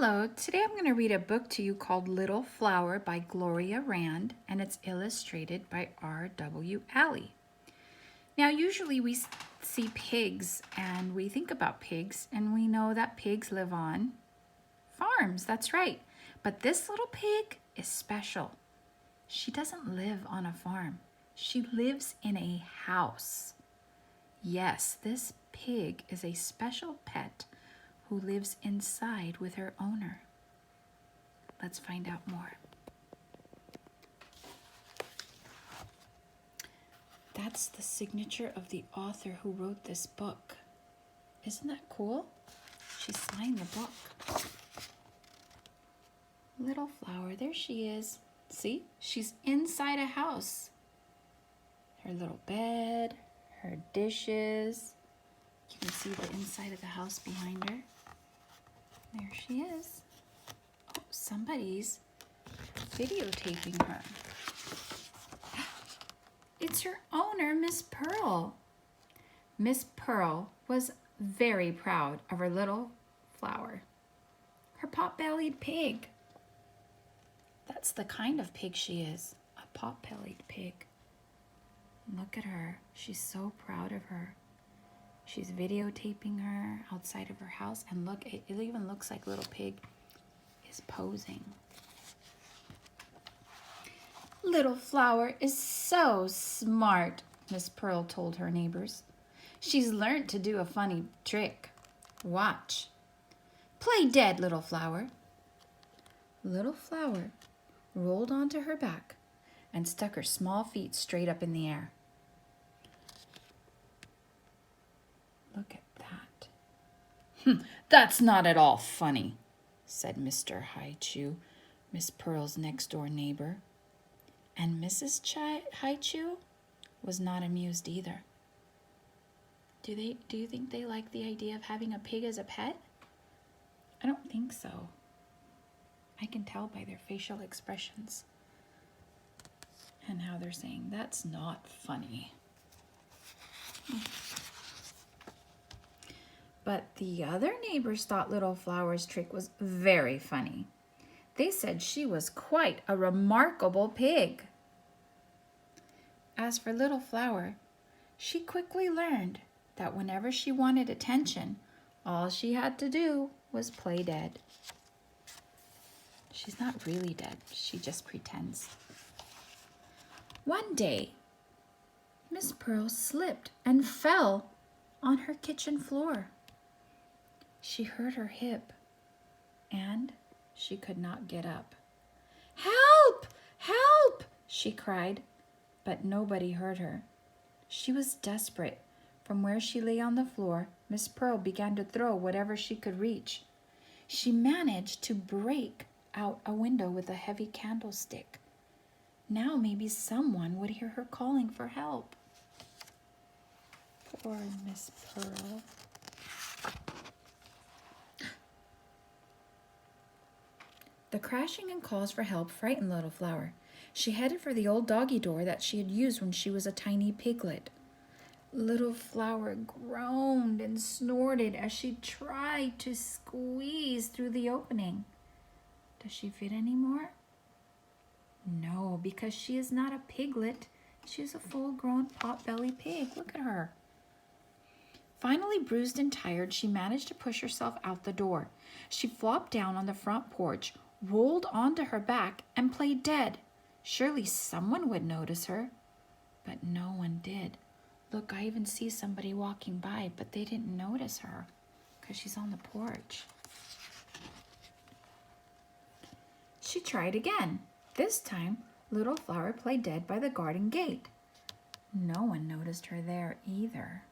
Hello, today I'm going to read a book to you called Little Flower by Gloria Rand, and it's illustrated by R.W. Alley. Now, usually we see pigs and we think about pigs, and we know that pigs live on farms. That's right. But this little pig is special. She doesn't live on a farm. She lives in a house. Yes, this pig is a special pet who lives inside with her owner. Let's find out more. That's the signature of the author who wrote this book. Isn't that cool? She signed the book. Little Flower, there she is. See, she's inside a house. Her little bed, her dishes. You can see the inside of the house behind her. There she is. Oh, somebody's videotaping her. It's her owner, Miss Pearl. Miss Pearl was very proud of her little Flower, her pot-bellied pig. That's the kind of pig she is, a pot-bellied pig. Look at her. She's so proud of her. She's videotaping her outside of her house, and look, it even looks like little pig is posing. Little Flower is so smart, Miss Pearl told her neighbors. She's learned to do a funny trick. Watch. Play dead, Little Flower. Little Flower rolled onto her back and stuck her small feet straight up in the air. Look at that. That's not at all funny, said Mr. Haichu, Miss Pearl's next-door neighbor. And Mrs. Haichu was not amused either. Do you think they like the idea of having a pig as a pet? I don't think so. I can tell by their facial expressions and how they're saying, that's not funny. But the other neighbors thought Little Flower's trick was very funny. They said she was quite a remarkable pig. As for Little Flower, she quickly learned that whenever she wanted attention, all she had to do was play dead. She's not really dead, she just pretends. One day, Miss Pearl slipped and fell on her kitchen floor. She hurt her hip, and she could not get up. Help! Help! She cried, but nobody heard her. She was desperate. From where she lay on the floor, Miss Pearl began to throw whatever she could reach. She managed to break out a window with a heavy candlestick. Now maybe someone would hear her calling for help. Poor Miss Pearl. The crashing and calls for help frightened Little Flower. She headed for the old doggy door that she had used when she was a tiny piglet. Little Flower groaned and snorted as she tried to squeeze through the opening. Does she fit anymore? No, because she is not a piglet. She is a full-grown pot-bellied pig. Look at her. Finally bruised and tired, she managed to push herself out the door. She flopped down on the front porch, rolled onto her back, and played dead. Surely someone would notice her. But no one did. Look, I even see somebody walking by, but they didn't notice her because she's on the porch. She tried again. This time, Little Flower played dead by the garden gate. No one noticed her there either.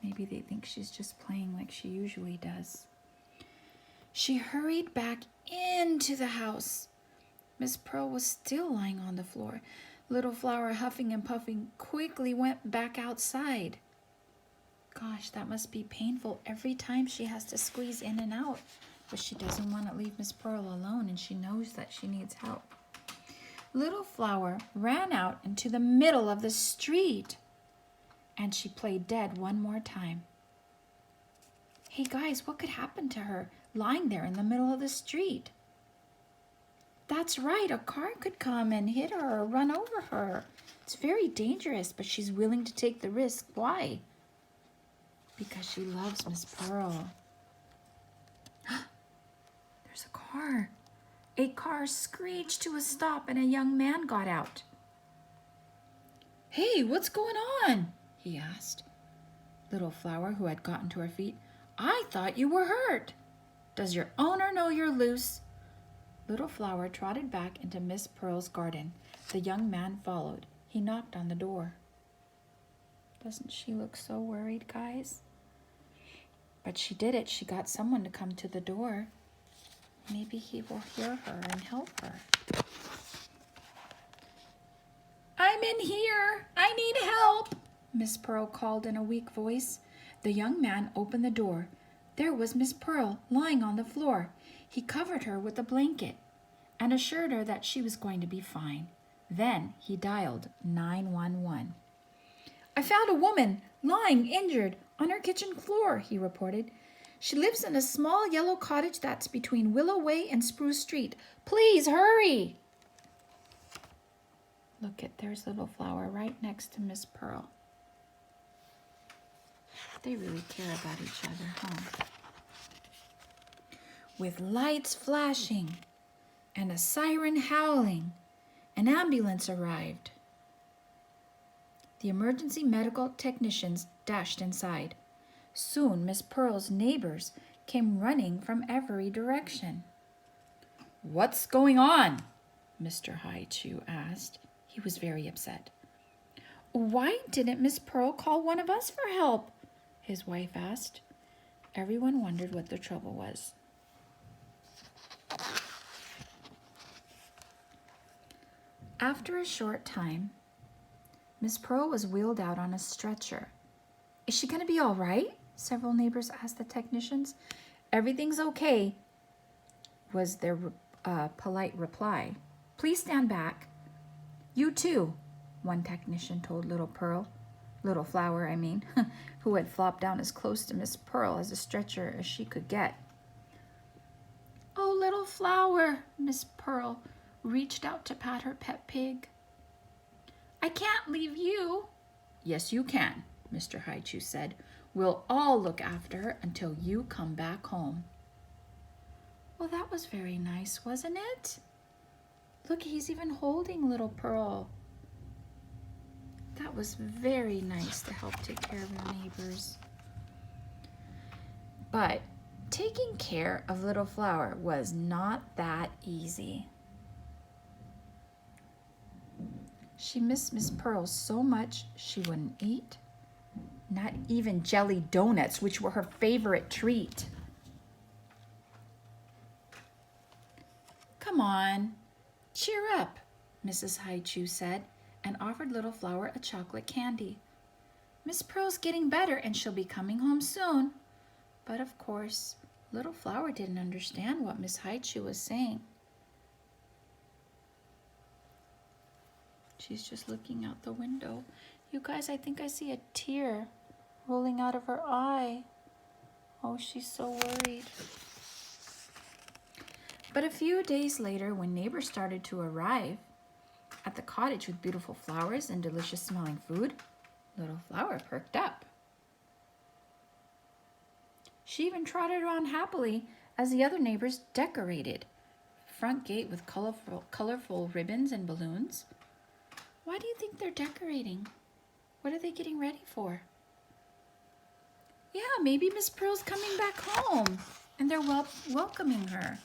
Maybe they think she's just playing like she usually does. She hurried back into the house. Miss Pearl was still lying on the floor. Little Flower, huffing and puffing, quickly went back outside. Gosh, that must be painful every time she has to squeeze in and out. But she doesn't want to leave Miss Pearl alone, and she knows that she needs help. Little Flower ran out into the middle of the street, and she played dead one more time. Hey guys, what could happen to her lying there in the middle of the street? That's right, a car could come and hit her or run over her. It's very dangerous, but she's willing to take the risk. Why? Because she loves Miss Pearl. There's a car. A car screeched to a stop and a young man got out. Hey, what's going on? He asked. Little Flower, who had gotten to her feet, I thought you were hurt. Does your owner know you're loose? Little Flower trotted back into Miss Pearl's garden. The young man followed. He knocked on the door. Doesn't she look so worried, guys? But she did it. She got someone to come to the door. Maybe he will hear her and help her. I'm in here. I need help, Miss Pearl called in a weak voice. The young man opened the door. There was Miss Pearl lying on the floor. He covered her with a blanket and assured her that she was going to be fine. Then he dialed 911. I found a woman lying injured on her kitchen floor, he reported. She lives in a small yellow cottage that's between Willow Way and Spruce Street. Please hurry. Look at, there's Little Flower right next to Miss Pearl. They really care about each other, huh? With lights flashing and a siren howling, an ambulance arrived. The emergency medical technicians dashed inside. Soon Miss Pearl's neighbors came running from every direction. What's going on? Mr. Haichu asked. He was very upset. Why didn't Miss Pearl call one of us for help? His wife asked. Everyone wondered what the trouble was. After a short time, Miss Pearl was wheeled out on a stretcher. Is she going to be all right? Several neighbors asked the technicians. Everything's okay, was their polite reply. Please stand back. You too, one technician told Little Flower, who had flopped down as close to Miss Pearl as a stretcher as she could get. Oh, Little Flower, Miss Pearl reached out to pat her pet pig. I can't leave you. Yes, you can, Mr. Haichu said. We'll all look after her until you come back home. Well, that was very nice, wasn't it? Look, he's even holding Little Pearl. That was very nice to help take care of your neighbors. But taking care of Little Flower was not that easy. She missed Miss Pearl so much she wouldn't eat. Not even jelly donuts, which were her favorite treat. Come on, cheer up, Mrs. Haichu said, and offered Little Flower a chocolate candy. Miss Pearl's getting better and she'll be coming home soon. But of course, Little Flower didn't understand what Miss Haichu was saying. She's just looking out the window. You guys, I think I see a tear rolling out of her eye. Oh, she's so worried. But a few days later, when neighbors started to arrive at the cottage with beautiful flowers and delicious smelling food, Little Flower perked up. She even trotted around happily as the other neighbors decorated the front gate with colorful ribbons and balloons. Why do you think they're decorating? What are they getting ready for? Yeah, maybe Miss Pearl's coming back home and they're welcoming her.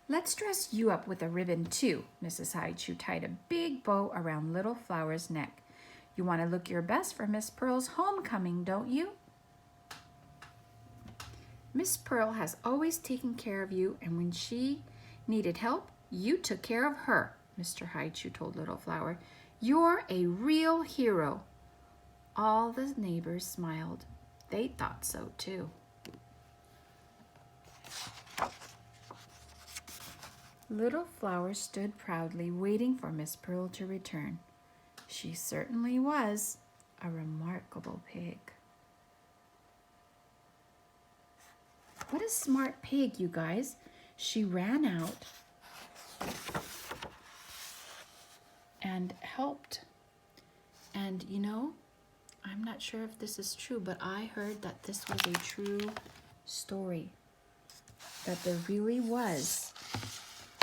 Let's dress you up with a ribbon too. Mrs. Haichu tied a big bow around Little Flower's neck. You want to look your best for Miss Pearl's homecoming, don't you? Miss Pearl has always taken care of you, and when she needed help, you took care of her, Mr. Haichu told Little Flower. You're a real hero. All the neighbors smiled. They thought so too. Little Flower stood proudly, waiting for Miss Pearl to return. She certainly was a remarkable pig. What a smart pig, you guys. She ran out and helped. And you know, I'm not sure if this is true, but I heard that this was a true story. That there really was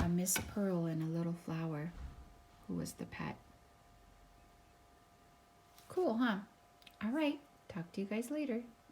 a Miss Pearl and a little flower who was the pet. Cool, huh? All right. Talk to you guys later.